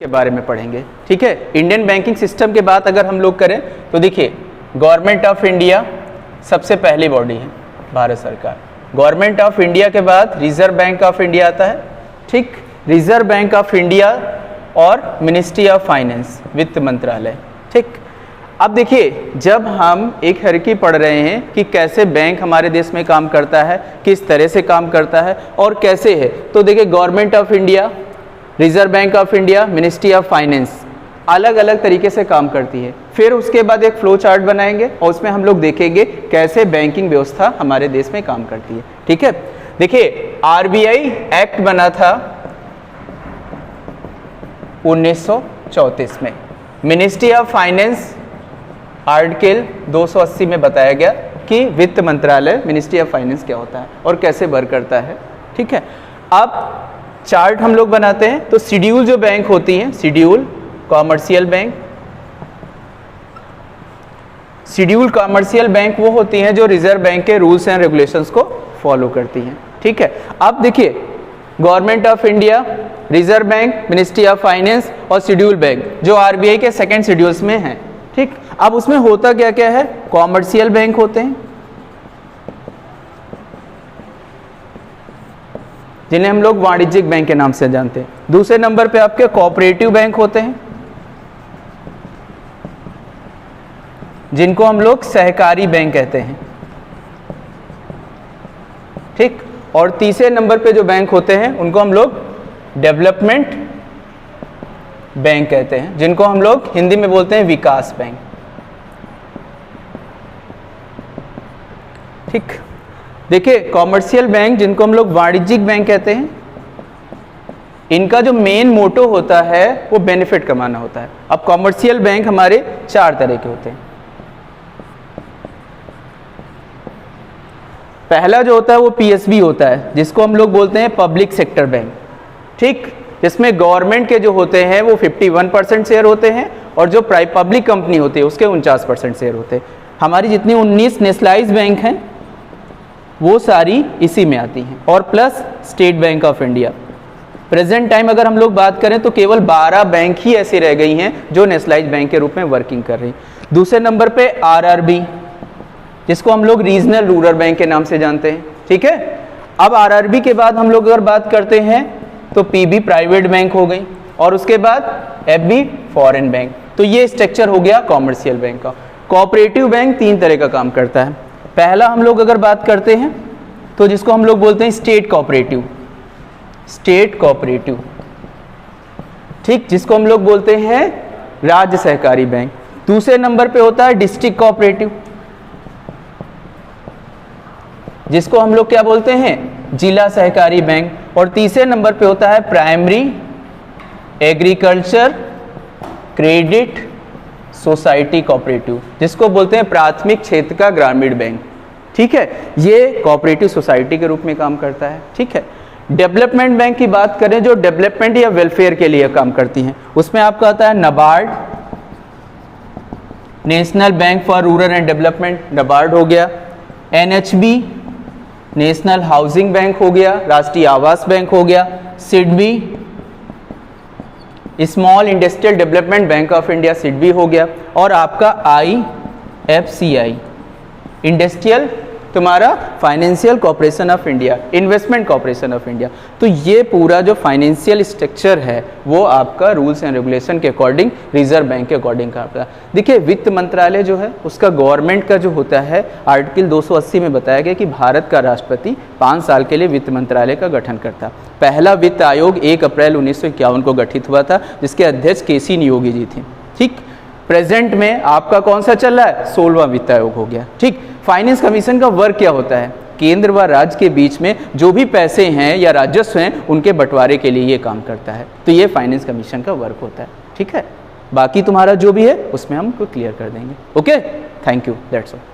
के बारे में पढ़ेंगे। ठीक है, इंडियन बैंकिंग सिस्टम के बाद अगर हम लोग करें तो देखिए गवर्नमेंट ऑफ इंडिया सबसे पहली बॉडी है, भारत सरकार। गवर्नमेंट ऑफ इंडिया के बाद रिजर्व बैंक ऑफ इंडिया आता है। ठीक, रिजर्व बैंक ऑफ इंडिया और मिनिस्ट्री ऑफ फाइनेंस, वित्त मंत्रालय। ठीक, अब देखिए जब हम एक हरकी पढ़ रहे हैं कि कैसे बैंक हमारे देश में काम करता है, किस तरह से काम करता है और कैसे है, तो देखिए government of India, reserve bank of India, ministry of finance अलग अलग तरीके से काम करती है। फिर उसके बाद एक फ्लो चार्ट बनाएंगे और उसमें हम लोग देखेंगे कैसे बैंकिंग व्यवस्था हमारे देश में काम करती है। ठीक है, देखिए आरबीआई एक्ट बना था 1934 में। मिनिस्ट्री ऑफ फाइनेंस आर्टिकल 280 में बताया गया कि वित्त मंत्रालय, मिनिस्ट्री ऑफ फाइनेंस क्या होता है और कैसे वर्क करता है। ठीक है, अब चार्ट हम लोग बनाते हैं तो शेड्यूल जो बैंक होती हैं, schedule commercial bank, schedule commercial bank वो होती हैं जो रिजर्व बैंक के रूल्स एंड रेगुलेशंस को फॉलो करती हैं। ठीक है, अब देखिए government of India, reserve bank, ministry of finance और शेड्यूल बैंक जो आरबीआई के सेकंड शेड्यूल्स में हैं। ठीक, अब उसमें होता क्या क्या है, कॉमर्शियल बैंक होते हैं जिन्हें हम लोग वाणिज्यिक बैंक के नाम से जानते हैं। दूसरे नंबर पे आपके कोऑपरेटिव बैंक होते हैं जिनको हम लोग सहकारी बैंक कहते हैं। ठीक, और तीसरे नंबर पे जो बैंक होते हैं उनको हम लोग डेवलपमेंट बैंक कहते हैं, जिनको हम लोग हिंदी में बोलते हैं विकास बैंक। ठीक, देखिए कॉमर्शियल बैंक जिनको हम लोग वाणिज्यिक बैंक कहते हैं, इनका जो मेन मोटो होता है वो बेनिफिट कमाना होता है। अब कॉमर्शियल बैंक हमारे चार तरह के होते हैं। पहला जो होता है वो पीएसबी होता है जिसको हम लोग बोलते हैं पब्लिक सेक्टर बैंक। ठीक, जिसमें गवर्नमेंट के जो होते हैं वो 51% शेयर होते हैं और जो पब्लिक कंपनी होती है उसके 49% शेयर होते हैं। हमारी जितनी 19 नेशनलाइज बैंक हैं वो सारी इसी में आती हैं, और plus state bank of India. Present time अगर हम लोग बात करें तो केवल 12 बैंक ही ऐसी रह गई हैं जो नेशनलाइज बैंक के रूप में वर्किंग कर रही। दूसरे नंबर पे आरआरबी जिसको हम लोग रीजनल रूरल बैंक के नाम से जानते हैं। ठीक है, अब आरआरबी के बाद हम लोग अगर बात करते हैं तो पीबी प्राइवेट बैंक हो गई और उसके बाद एफबी फॉरेन बैंक। तो ये स्ट्रक्चर हो गया कॉमर्शियल बैंक का। कोऑपरेटिव बैंक तीन तरह का काम करता है। पहला हम लोग अगर बात करते हैं तो जिसको हम लोग बोलते हैं स्टेट कोऑपरेटिव, स्टेट कोऑपरेटिव। ठीक, जिसको हम लोग बोलते हैं राज्य सहकारी बैंक। दूसरे नंबर पे होता है डिस्ट्रिक्ट कोऑपरेटिव जिसको हम लोग क्या बोलते हैं, जिला सहकारी बैंक। और तीसरे नंबर पे होता है primary agriculture credit society cooperative जिसको बोलते हैं प्राथमिक क्षेत्र का ग्रामीण बैंक। ठीक है, ये कोऑपरेटिव सोसाइटी के रूप में काम करता है। ठीक है, डेवलपमेंट बैंक की बात करें जो डेवलपमेंट या वेलफेयर के लिए काम करती हैं, उसमें आपका आता है NABARD, national bank for rural and development, NABARD हो गया। एनएचबी नेशनल हाउसिंग बैंक हो गया, राष्ट्रीय आवास बैंक हो गया। SIDBI small industrial development bank of India, SIDBI हो गया। और आपका आईएफसीआई इंडस्ट्रियल तुम्हारा financial corporation of India, investment corporation of India. तो ये पूरा जो फाइनेंशियल स्ट्रक्चर है वो आपका रूल्स एंड रेगुलेशन के अकॉर्डिंग, रिजर्व बैंक के अकॉर्डिंग करता है। देखिए वित्त मंत्रालय जो है उसका गवर्नमेंट का जो होता है, आर्टिकल 280 में बताया गया कि भारत का राष्ट्रपति 5 साल के लिए वित्त मंत्रालय का गठन करता। पहला वित्त आयोग 1 अप्रैल 1951 को गठित हुआ था जिसके अध्यक्ष केसी नियोगी जी थे। ठीक, प्रेजेंट में आपका कौन सा चल रहा है, 16वां वित्त आयोग हो गया। ठीक, फाइनेंस कमीशन का वर्क क्या होता है, केंद्र व राज्य के बीच में जो भी पैसे हैं या राजस्व हैं उनके बंटवारे के लिए ये काम करता है। तो ये फाइनेंस कमीशन का वर्क होता है। ठीक है, बाकी तुम्हारा जो भी है उसमें हम क्लियर कर देंगे। Okay, thank you, that's all.